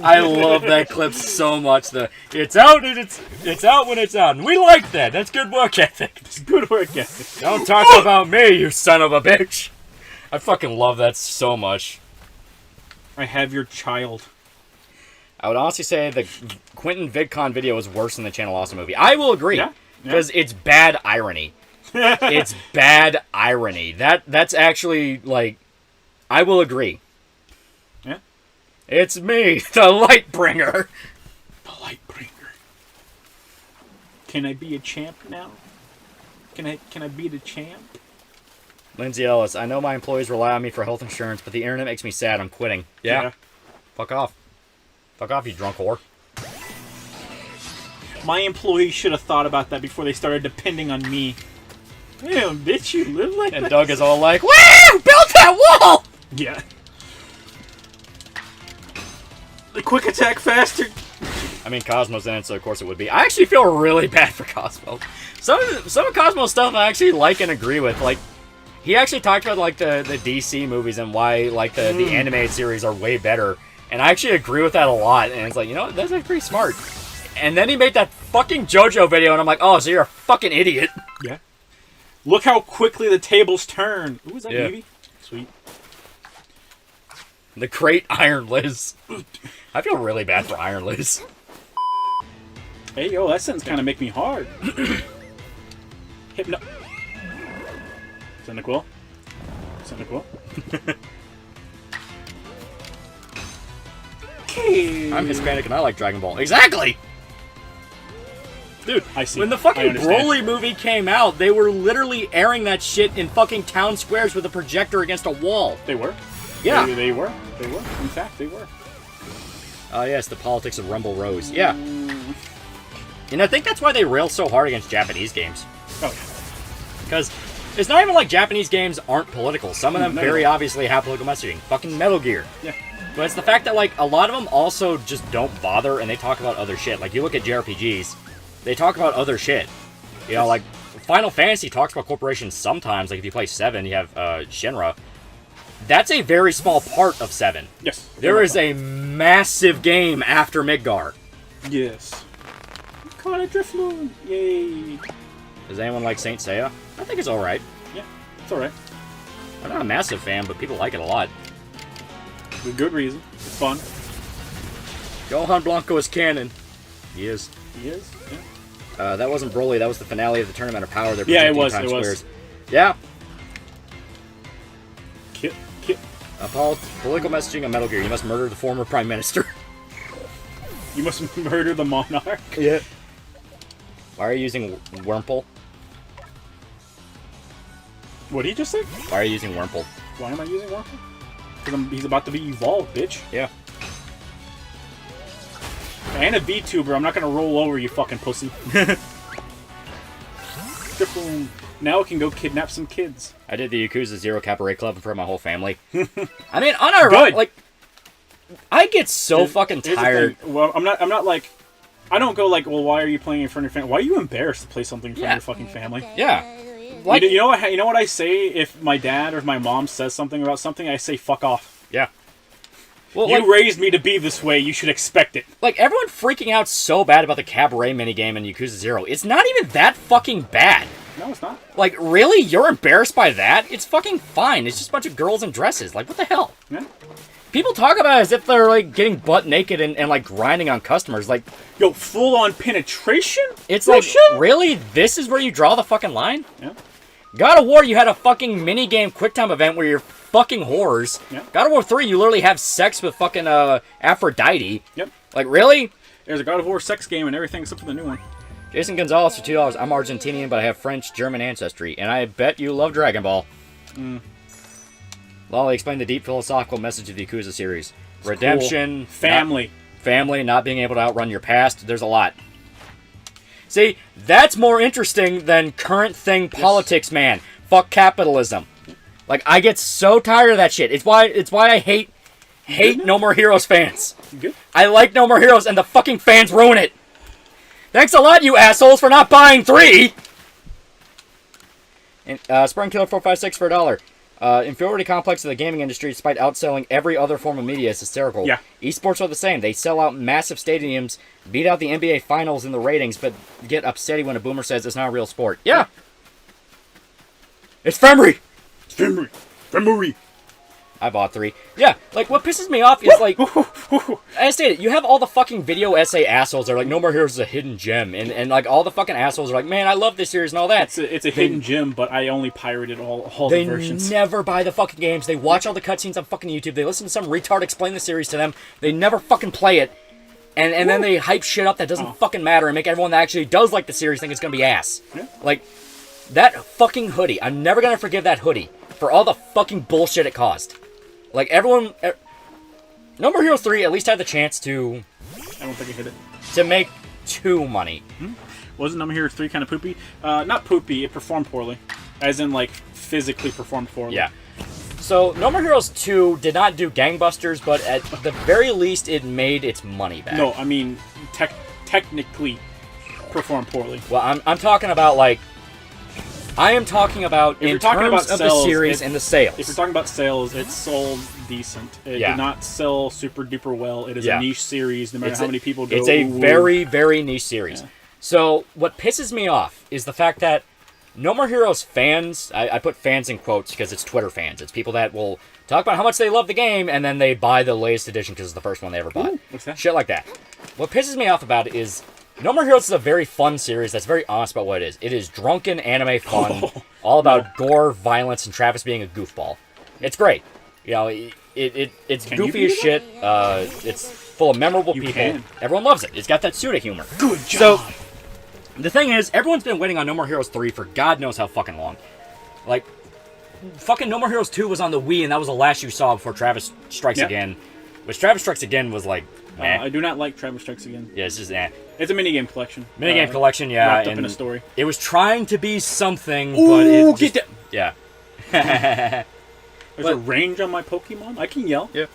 I love that clip so much. It's out and it's out when it's out. And we like that. That's good work ethic. It's good work ethic. Don't talk about me, you son of a bitch. I fucking love that so much. I have your child. I would honestly say the Quentin VidCon video is worse than the Channel Awesome movie. I will agree. Because it's bad irony. It's bad irony. That's actually, like... I will agree. Yeah? It's me, the Lightbringer. The Lightbringer. Can I be a champ now? Can I be the champ? Lindsay Ellis, I know my employees rely on me for health insurance, but the internet makes me sad. I'm quitting. Yeah. Fuck off. Fuck off, you drunk whore. My employees should have thought about that before they started depending on me. Damn, bitch, you live like that? And Doug is all like, "Woo! Built that wall!" Yeah. The quick attack faster. I mean, Cosmo's in it, so of course it would be. I actually feel really bad for Cosmo. Some of Cosmo's stuff I actually like and agree with. Like, he actually talked about like the DC movies and why like the animated series are way better. And I actually agree with that a lot. And it's like, you know, that's like pretty smart. And then he made that fucking JoJo video, and I'm like, oh, so you're a fucking idiot. Yeah. Look how quickly the tables turn. Ooh, is that Eevee? Sweet. The great Iron Liz. I feel really bad for Iron Liz. Hey, yo, that sentence kind of make me hard. Hypno. Cyndaquil. Cyndaquil. Okay. I'm Hispanic and I like Dragon Ball. Exactly! Dude, I see. When the fucking Broly movie came out, they were literally airing that shit in fucking town squares with a projector against a wall. They were? Yeah. They were. They were. In fact, they were. Yes, the politics of Rumble Rose. Yeah. And I think that's why they rail so hard against Japanese games. Oh, yeah. Because it's not even like Japanese games aren't political. Some of them very obviously have political messaging. Fucking Metal Gear. Yeah. But it's the fact that, like, a lot of them also just don't bother and they talk about other shit. Like, you look at JRPGs, they talk about other shit. You know, like, Final Fantasy talks about corporations sometimes. Like, if you play 7, you have Shinra. That's a very small part of 7. Yes. There is a massive game after Midgar. Yes. Caught a Drifloon. Yay. Does anyone like Saint Seiya? I think it's alright. Yeah, it's alright. I'm not a massive fan, but people like it a lot. With good reason. It's fun. Gohan Blanco is canon. He is. He is? Yeah. That wasn't Broly, that was the finale of the Tournament of Power. Yeah, it was. It was. Yeah. Kit. Political messaging on Metal Gear. You must murder the former Prime Minister. You must murder the monarch. Yeah. Why are you using Wurmple? What did he just say? Why are you using Wurmple? Why am I using Wurmple? Because he's about to be evolved, bitch. Yeah. And a VTuber, I'm not gonna roll over you fucking pussy. Now I can go kidnap some kids. I did the Yakuza Zero Cabaret Club in front of my whole family. I mean, unironically, like, I get so fucking tired. Well, I'm not like, I don't go like, well, why are you playing in front of your family? Why are you embarrassed to play something in front of your fucking family? Yeah. Like, you know what I say if my dad or if my mom says something about something? I say, fuck off. Yeah. Well, you raised me to be this way. You should expect it. Like, everyone freaking out so bad about the cabaret minigame in Yakuza 0. It's not even that fucking bad. No, it's not. Like, really? You're embarrassed by that? It's fucking fine. It's just a bunch of girls in dresses. Like, what the hell? Yeah. People talk about it as if they're, like, getting butt naked and like, grinding on customers. Like, yo, full-on penetration? It's like, really? This is where you draw the fucking line? Yeah. God of War, you had a fucking minigame QuickTime event where you're fucking whores. Yeah. God of War 3, you literally have sex with fucking Aphrodite. Yep. Like, really? There's a God of War sex game and everything except for the new one. Jason Gonzalez for $2. I'm Argentinian, but I have French-German ancestry, and I bet you love Dragon Ball. Loli, explain the deep philosophical message of the Yakuza series. It's redemption. Cool. Family. Family, not being able to outrun your past. There's a lot. See, that's more interesting than current thing politics, man. Fuck capitalism. Like, I get so tired of that shit. It's why I hate No More Heroes fans. Good. I like No More Heroes, and the fucking fans ruin it. Thanks a lot, you assholes, for not buying 3! And, Spring Killer 456 for $1. Inferiority complex of the gaming industry, despite outselling every other form of media, is hysterical. Yeah. Esports are the same. They sell out massive stadiums, beat out the NBA Finals in the ratings, but get upsetty when a boomer says it's not a real sport. Yeah. It's Femory! It's Femory! Femory! I bought 3. Yeah, like, what pisses me off is, like, I stated, you have all the fucking video essay assholes that are like, No More Heroes is a hidden gem, and like, all the fucking assholes are like, man, I love this series and all that. It's a hidden gem, but I only pirated all the versions. They never buy the fucking games, they watch all the cutscenes on fucking YouTube, they listen to some retard explain the series to them, they never fucking play it, and then they hype shit up that doesn't fucking matter and make everyone that actually does like the series think it's gonna be ass. Yeah. Like, that fucking hoodie, I'm never gonna forgive that hoodie. for all the fucking bullshit it caused. Like, everyone... No More Heroes 3 at least had the chance to... I don't think I hit it. To make 2 money. Wasn't No More Heroes 3 kind of poopy? Not poopy, it performed poorly. As in, like, physically performed poorly. Yeah. So, No More Heroes 2 did not do gangbusters, but at the very least, it made its money back. No, I mean, technically performed poorly. Well, I'm talking about, like... I am talking about in terms of the series and the sales. If you're talking about sales, it sold decent. It did not sell super duper well. It is a niche series, no matter how many people go. It's a very, very niche series. Yeah. So what pisses me off is the fact that No More Heroes fans, I put fans in quotes because it's Twitter fans. It's people that will talk about how much they love the game and then they buy the latest edition because it's the first one they ever bought. Ooh, what's that? Shit like that. What pisses me off about it is No More Heroes is a very fun series that's very honest about what it is. It is drunken anime fun, all about gore, violence, and Travis being a goofball. It's great. You know, it's goofy as shit. It's full of memorable people. Can. Everyone loves it. It's got that pseudo humor. Good job. So, the thing is, everyone's been waiting on No More Heroes 3 for God knows how fucking long. Like, fucking No More Heroes 2 was on the Wii, and that was the last you saw before Travis Strikes Again. Which Travis Strikes Again was like, I do not like Travis Strikes Again. Yeah, it's just It's a minigame collection. Minigame collection, yeah. Wrapped up in a story. It was trying to be something, Ooh, but it just, get yeah. There's a range on my Pokemon. I can yell. Yeah.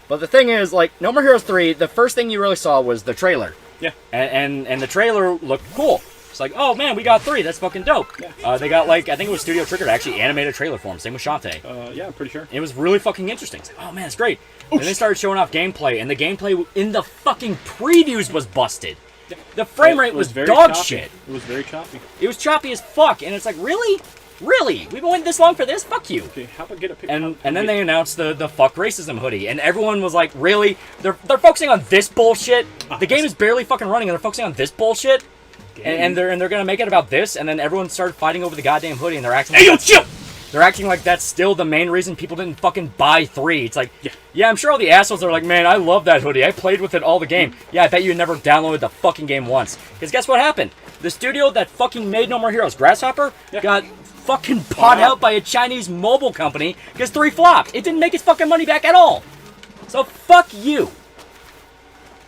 But the thing is, like, No More Heroes 3, the first thing you really saw was the trailer. Yeah. And the trailer looked cool. It's like, oh man, we got 3. That's fucking dope. Yeah. They got, like, I think it was Studio Trigger to actually animate a trailer for him. Same with Shantae. Yeah, I'm pretty sure. It was really fucking interesting. It's like, oh man, it's great. And they started showing off gameplay, and the gameplay in the fucking previews was busted. Yeah. The frame rate was dog shit. It was very choppy. It was choppy as fuck, and it's like, really? Really? We've been waiting this long for this? Fuck you. Okay, how about get a picture? And then they announced the fuck racism hoodie, and everyone was like, really? They're focusing on this bullshit? The game is barely fucking running, and they're focusing on this bullshit? And they're gonna make it about this, and then everyone started fighting over the goddamn hoodie, and they're acting like... Hey, yo, chill! They're acting like that's still the main reason people didn't fucking buy 3. It's like, yeah, I'm sure all the assholes are like, man, I love that hoodie. I played with it all the game. Yeah, I bet you never downloaded the fucking game once. Because guess what happened? The studio that fucking made No More Heroes, Grasshopper, got fucking bought out by a Chinese mobile company because 3 flopped. It didn't make its fucking money back at all. So fuck you.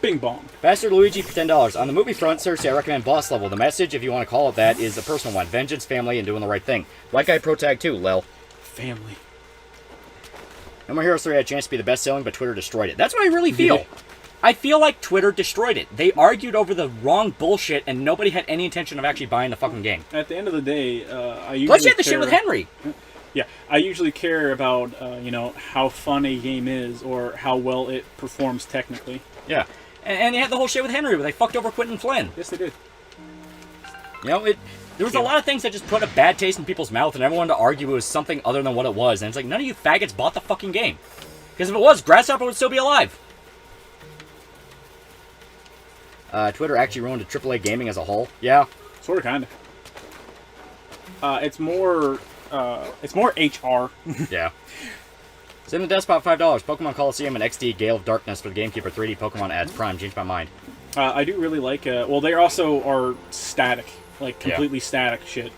Bing bong. Bastard Luigi for $10. On the movie front, seriously, I recommend Boss Level. The message, if you want to call it that, is a personal one. Vengeance, family, and doing the right thing. White Guy Pro Tag 2, lel. Family. No More Heroes 3 had a chance to be the best-selling, but Twitter destroyed it. That's what I really feel. I feel like Twitter destroyed it. They argued over the wrong bullshit, and nobody had any intention of actually buying the fucking game. At the end of the day, I usually Plus, you had the shit with Henry. Yeah, I usually care about, you know, how fun a game is or how well it performs technically. Yeah. And you had the whole shit with Henry where they fucked over Quentin Flynn. Yes, they did. You know, there was a lot of things that just put a bad taste in people's mouth, and everyone wanted to argue it was something other than what it was. And it's like, none of you faggots bought the fucking game. Because if it was, Grasshopper would still be alive. Twitter actually ruined AAA gaming as a whole. Yeah. Sort of, kind of. It's more HR. Yeah. Sim the Despot, $5. Pokemon Coliseum and XD Gale of Darkness for the GameCube or 3D Pokemon ads Prime. Changed my mind. I do really like... well, they also are static. Like, completely static shit.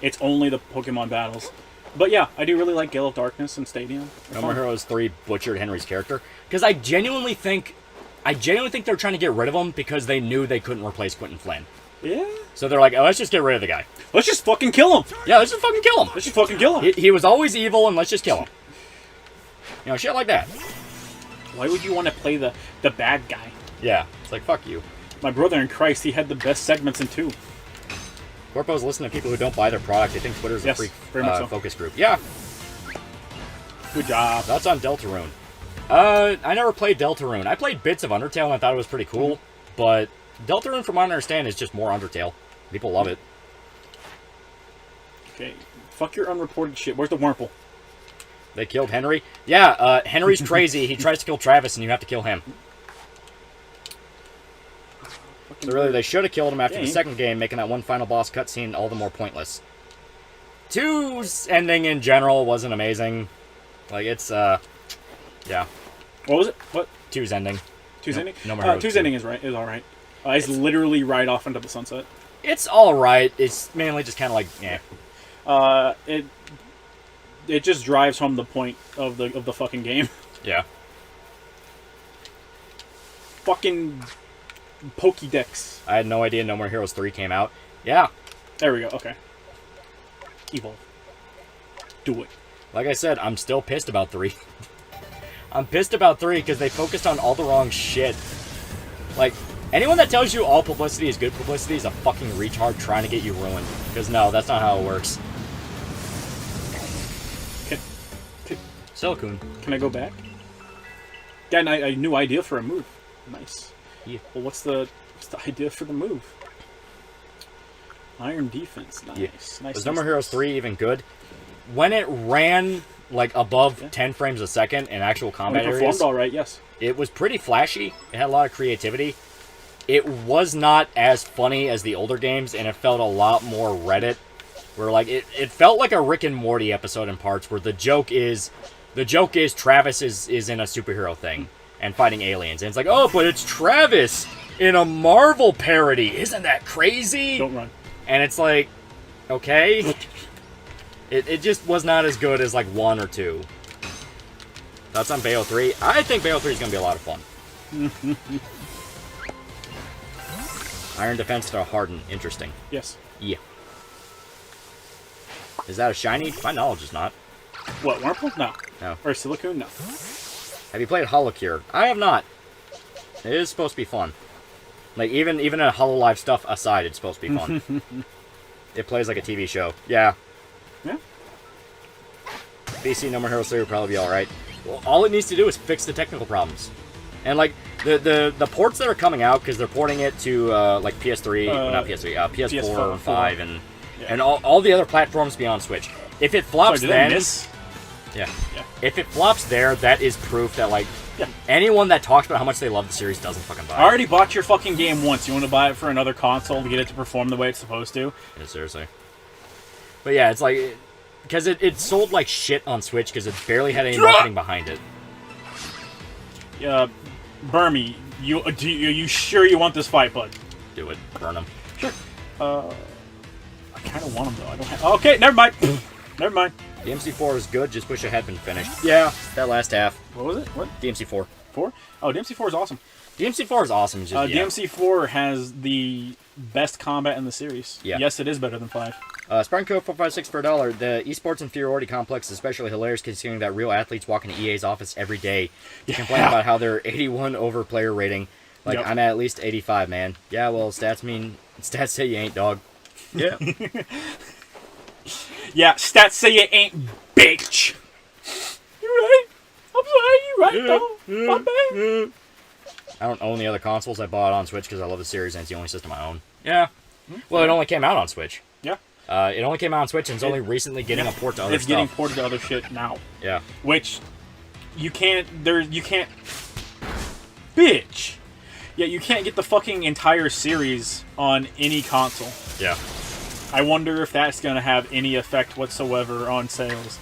It's only the Pokemon battles. But yeah, I do really like Gale of Darkness and Stadium. No More Heroes 3 butchered Henry's character. Because I genuinely think they're trying to get rid of him because they knew they couldn't replace Quentin Flynn. Yeah. So they're like, oh, let's just get rid of the guy. Let's just fucking kill him. Yeah, let's just fucking kill him. Let's just fucking kill him. He was always evil, and let's just kill him. You know, shit like that. Why would you want to play the bad guy? Yeah, it's like, fuck you. My brother in Christ, he had the best segments in 2. Corpo's listening to people who don't buy their product. They think Twitter's a free focus group. Yeah. Good job. That's on Deltarune. I never played Deltarune. I played bits of Undertale, and I thought it was pretty cool. But Deltarune, from what I understand, is just more Undertale. People love it. Okay. Fuck your unreported shit. Where's the Wurmple? They killed Henry? Yeah, Henry's crazy. He tries to kill Travis, and you have to kill him. So really, they should have killed him after the second game, making that one final boss cutscene all the more pointless. 2's ending in general wasn't amazing. Like, it's, yeah. What was it? What? 2's ending. 2's ending? No More Heroes 2's 2. ending is alright. It's literally right off into the sunset. It's alright. It's mainly just kind of like, it just drives home the point of the fucking game. Yeah. Fucking Pokédex. I had no idea No More Heroes 3 came out. Yeah. There we go. Okay. Evolve. Do it. Like I said, I'm still pissed about 3. I'm pissed about 3 because they focused on all the wrong shit. Like, anyone that tells you all publicity is good publicity is a fucking retard trying to get you ruined. Because no, that's not how it works. Silicone. Can I go back? Got a new idea for a move. Nice. Yeah. Well, what's the idea for the move? Iron defense. Nice. Yeah. Nice. Was No More Heroes 3 even good? When it ran like above Yeah. 10 frames a second in actual When combat it performed areas, all right. Yes. it was pretty flashy. It had a lot of creativity. It was not as funny as the older games, and it felt a lot more Reddit. Where like it felt like a Rick and Morty episode in parts, where the joke is Travis is in a superhero thing and fighting aliens, and it's like, oh, but it's Travis in a Marvel parody. Isn't that crazy? Don't run. And it's like, okay. It just was not as good as like 1 or 2. Thoughts on Bayo 3? I think Bayo 3 is going to be a lot of fun. Iron defense to harden. Interesting. Yes. Yeah. Is that a shiny? To my knowledge, it's not. What? Wurmple? No. No. Or Silicone? No. Have you played Holocure? I have not. It is supposed to be fun. Like, even in Hololive stuff aside, it's supposed to be fun. It plays like a TV show. Yeah. Yeah. BC No More Heroes 3 will probably be alright. Well, all it needs to do is fix the technical problems. And, like, the ports that are coming out, because they're porting it to, like, PS3, well, not PS3, PS4 PS4 and 5, and all the other platforms beyond Switch. If it flops Sorry, did I then... miss? Yeah. Yeah. If it flops there, that is proof that, like, Yeah. anyone that talks about how much they love the series doesn't fucking buy it. I already bought your fucking game once. You want to buy it for another console to get it to perform the way it's supposed to? Yeah, seriously. But yeah, it's like... Because it sold like shit on Switch because it barely had any marketing behind it. Burmy, are you sure you want this fight, bud? Do it. Burn them. Sure. I kind of want him, though. I don't have... Okay, never mind. Never mind. DMC4 was good, just wish it had been finished. Yeah, that last half. What was it? What? DMC4. 4? Oh, DMC4 is awesome. DMC4 is awesome. It's just, yeah. DMC4 has the best combat in the series. Yeah. Yes, it is better than 5. Spartan Code 456 for $1. The esports inferiority complex is especially hilarious considering that real athletes walk into EA's office every day to complain about how they're 81 over player rating. Like, Yep. I'm at least 85, man. Yeah, well, stats say you ain't, dog. Yeah. Yeah, stats say you ain't, bitch. You're right. I'm sorry, you're right, though. My bad. I don't own the other consoles. I bought it on Switch because I love the series and it's the only system I own. Yeah. Well, it only came out on Switch. Yeah. It only came out on Switch and it's only recently getting a port to other It's stuff. getting ported to other shit now. Yeah. Which, you can't, bitch. Yeah, you can't get the fucking entire series on any console. Yeah. I wonder if that's going to have any effect whatsoever on sales.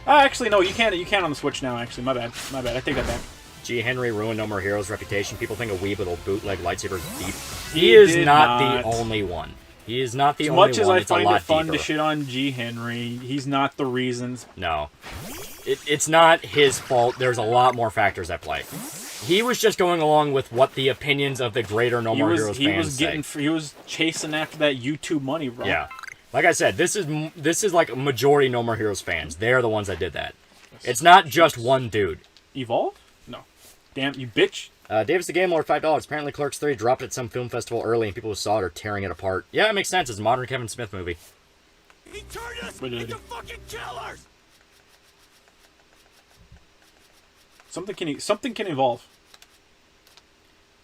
Actually, no, you can on the Switch now, actually. My bad. I take that back. G. Henry ruined No More Heroes' reputation. People think a weeb with a bootleg lightsaber is deep. He is not the only one. He is not the only one. As much as I It's a find lot it fun deeper. to shit on G. Henry, he's not the reason. No. It's not his fault. There's a lot more factors at play. He was just going along with what the opinions of the greater No More Heroes fans say. He was chasing after that YouTube money, bro. Yeah. Like I said, this is like a majority No More Heroes fans. They're the ones that did that. It's not just one dude. Evolve? No. Damn, you bitch. Davis the Game Lord, $5. Apparently Clerks 3 dropped at some film festival early and people who saw it are tearing it apart. Yeah, it makes sense. It's a modern Kevin Smith movie. He turned us What did I into do? fucking killers! Something can evolve.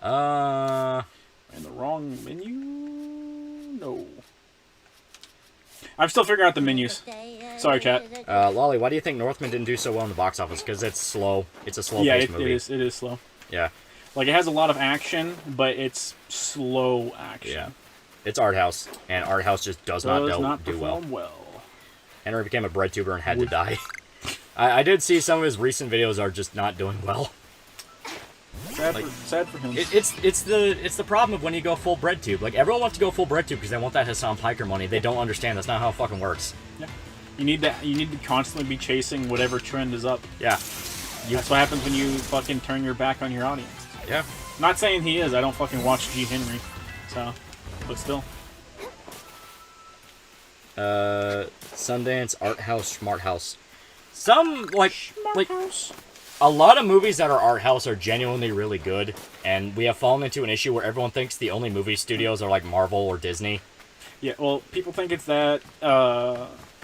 In the wrong menu? No. I'm still figuring out the menus. Sorry, chat. Loli, why do you think Northman didn't do so well in the box office? Because it's slow. It's a slow-paced movie. It is slow. Yeah. Like, it has a lot of action, but it's slow action. Yeah. It's art house, and art house just does not do well. perform well. Henry became a bread tuber and had to die. I did see some of his recent videos are just not doing well. Sad for him. It's the problem of when you go full bread tube. Like, everyone wants to go full bread tube because they want that Hassan Piker money. They don't understand that's not how it fucking works. Yeah. You need to constantly be chasing whatever trend is up. Yeah. That's what happens when you fucking turn your back on your audience. Yeah. Not saying he is. I don't fucking watch G. Henry. So, but still. Sundance, Art House, Smart House. Some, like, House. a lot of movies that are art house are genuinely really good, and we have fallen into an issue where everyone thinks the only movie studios are like Marvel or Disney. Yeah, well, people think it's that.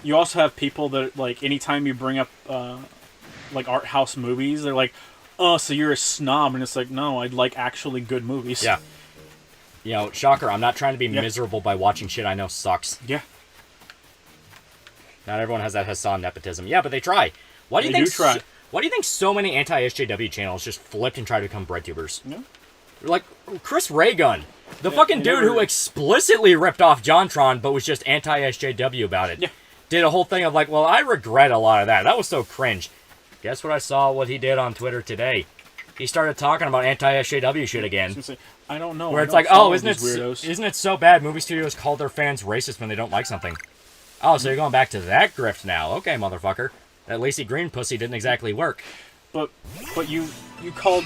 You also have people that, like, anytime you bring up, like, art house movies, they're like, oh, so you're a snob, and it's like, no, I'd like actually good movies. Yeah. You know, shocker, I'm not trying to be miserable by watching shit I know sucks. Yeah. Not everyone has that Hassan nepotism. Yeah, but they try. Why do you They think do try. Why do you think so many anti-SJW channels just flipped and tried to become breadtubers? Yeah. Like, Chris Raygun. The fucking they dude never- who explicitly ripped off JonTron, but was just anti-SJW about it. Yeah. Did a whole thing of like, well, I regret a lot of that. That was so cringe. Guess what I saw what he did on Twitter today? He started talking about anti-SJW shit again. I don't know. Where I it's don't like, follow oh, isn't these weirdos. it so bad movie studios call their fans racist when they don't like something? Oh, so you're going back to that grift now. Okay, motherfucker. That Lacey Green pussy didn't exactly work. But you called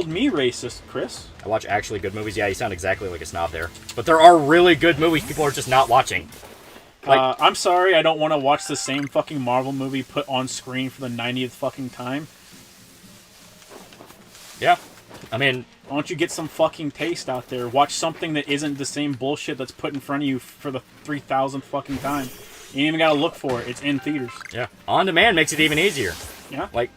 me racist, Chris. I watch actually good movies. Yeah, you sound exactly like a snob there. But there are really good movies people are just not watching. Like, I'm sorry, I don't want to watch the same fucking Marvel movie put on screen for the 90th fucking time. yeah. I mean, Why don't you get some fucking taste out there? Watch something that isn't the same bullshit that's put in front of you for the 3,000th fucking time. You ain't even gotta look for it. It's in theaters. yeah. On demand makes it even easier. Yeah. Like,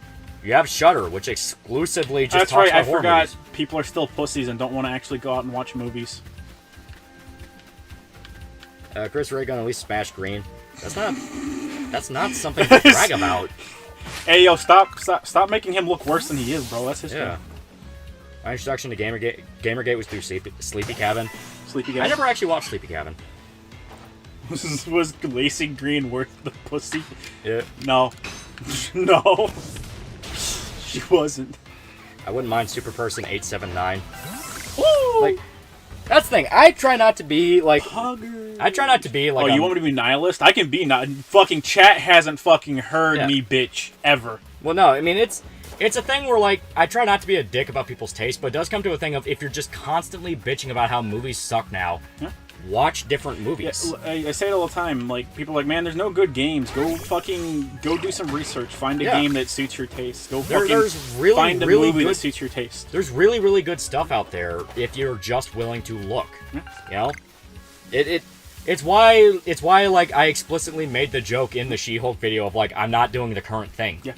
you have Shudder, which exclusively just That's talks right. about I horror forgot. movies. People are still pussies and don't want to actually go out and watch movies. Chris Raygun at least smashed Green. That's not something to brag about. Hey, yo, stop making him look worse than he is, bro. That's his Yeah. My introduction to Gamergate was through Sleepy Cabin. Sleepy guy. I never actually watched Sleepy Cabin. Was Lacey Green worth the pussy? Yeah. No. No. She wasn't. I wouldn't mind Superperson 879. Woo! Like, that's the thing. I try not to be like. Hugger. I try not to be like. Oh, you want me to be nihilist? I can be not. Fucking chat hasn't fucking heard Yeah. me, bitch, ever. Well, no. I mean, it's a thing where like I try not to be a dick about people's taste, but it does come to a thing of if you're just constantly bitching about how movies suck now, watch different movies. Yeah, I say it all the time. Like, people are like, man, there's no good games. Go do some research. Find a Yeah. game that suits your taste. Go There's really, find a really movie good- that suits your taste. There's really, really good stuff out there if you're just willing to look. You know, it's why like I explicitly made the joke in the She-Hulk video of like I'm not doing the current thing. Yeah,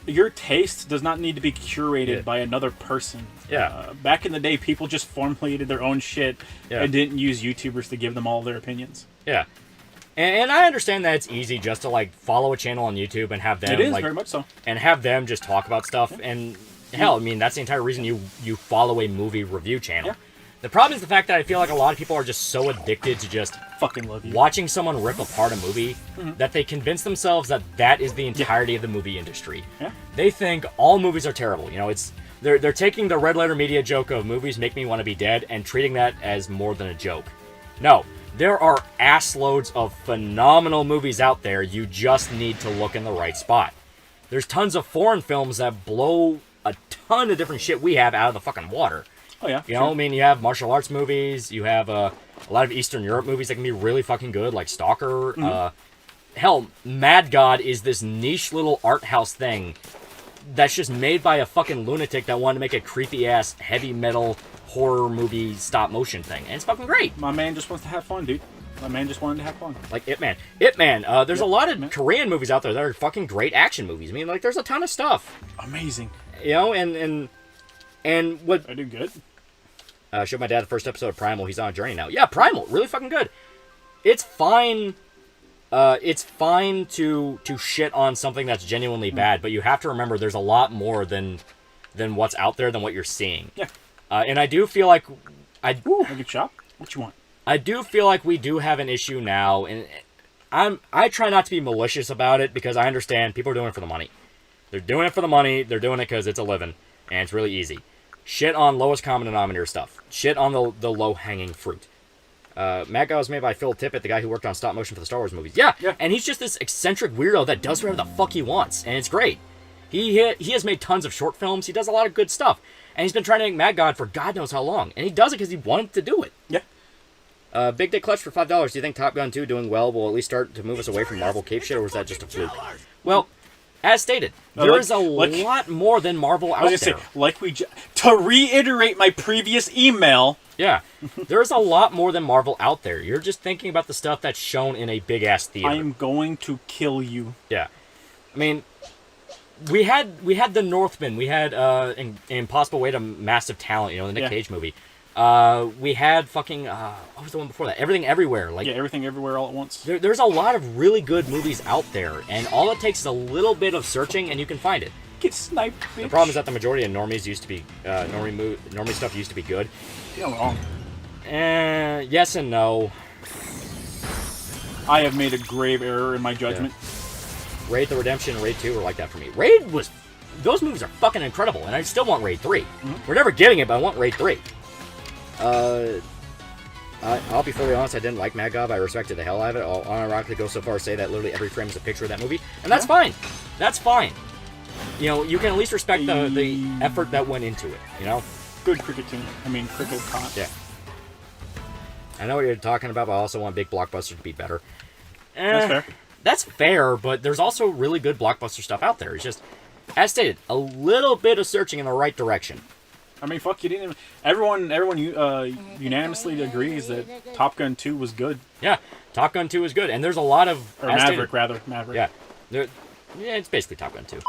your taste does not need to be curated Yeah. by another person. Yeah. Back in the day, people just formulated their own shit Yeah. and didn't use YouTubers to give them all their opinions. Yeah. And I understand that it's easy just to like follow a channel on YouTube and have them It is like very much so. and have them just talk about stuff and hell, I mean that's the entire reason you follow a movie review channel. Yeah. The problem is the fact that I feel like a lot of people are just so addicted to just Fucking love you. watching someone rip apart a movie that they convince themselves that that is the entirety of the movie industry. Yeah. They think all movies are terrible. You know, they're taking the red letter media joke of movies make me want to be dead and treating that as more than a joke. No, there are assloads of phenomenal movies out there. You just need to look in the right spot. There's tons of foreign films that blow a ton of different shit we have out of the fucking water. Oh yeah. You know, I mean, you have martial arts movies, you have a lot of Eastern Europe movies that can be really fucking good, like Stalker. Hell, Mad God is this niche little art house thing that's just made by a fucking lunatic that wanted to make a creepy-ass heavy metal horror movie stop motion thing. And it's fucking great. My man just wants to have fun, dude. My man just wanted to have fun. Like Ip Man. There's a lot of Korean movies out there that are fucking great action movies. I mean, like, there's a ton of stuff. Amazing. You know, and what... I do good. Showed my dad the first episode of Primal. He's on a journey now. Yeah, Primal, really fucking good. It's fine. It's fine to shit on something that's genuinely bad, but you have to remember there's a lot more than what's out there than what you're seeing. Yeah. And I do feel like A good shop. What you want? I do feel like we do have an issue now, and I try not to be malicious about it because I understand people are doing it for the money. They're doing it for the money. They're doing it because it's a living, and it's really easy. Shit on lowest common denominator stuff. Shit on the low-hanging fruit. Mad God was made by Phil Tippett, the guy who worked on stop motion for the Star Wars movies. Yeah, and he's just this eccentric weirdo that does whatever the fuck he wants, and it's great. He has made tons of short films. He does a lot of good stuff, and he's been trying to make Mad God for God knows how long, and he does it because he wanted to do it. Yeah. Big Dick Clutch for $5. Do you think Top Gun 2 doing well will at least start to move us away from Marvel cape shit, or is that just a fluke? Well, as stated, there is a lot more than Marvel out there. To reiterate my previous email. Yeah, there's a lot more than Marvel out there. You're just thinking about the stuff that's shown in a big-ass theater. I'm going to kill you. Yeah. I mean, we had The Northman. We had an Impossible Way to Massive Talent, the Nick Cage movie. We had fucking, what was the one before that? Everything Everywhere. Everything Everywhere all at once. There's a lot of really good movies out there, and all it takes is a little bit of searching, and you can find it. Get sniped, bitch. The problem is that the majority of normies used to be, normie stuff used to be good. You're wrong. Yes and no. I have made a grave error in my judgment. Yeah. Raid the Redemption and Raid 2 were like that for me. Those movies are fucking incredible, and I still want Raid 3. We're never getting it, but I want Raid 3. I'll be fully honest, I didn't like Mad God, but I respected the hell out of it. I'll unironically go so far as to say that literally every frame is a picture of that movie, and that's fine. That's fine. You can at least respect the effort that went into it, Good cricket team. Cricket con. Yeah. I know what you're talking about, but I also want big blockbusters to be better. That's fair. That's fair, but there's also really good blockbuster stuff out there. It's just, as stated, a little bit of searching in the right direction. Fuck, you didn't even... Everyone unanimously agrees that Top Gun 2 was good. Yeah, Top Gun 2 is good, and there's a lot of... Or Maverick, rather. Maverick. Yeah. It's basically Top Gun 2.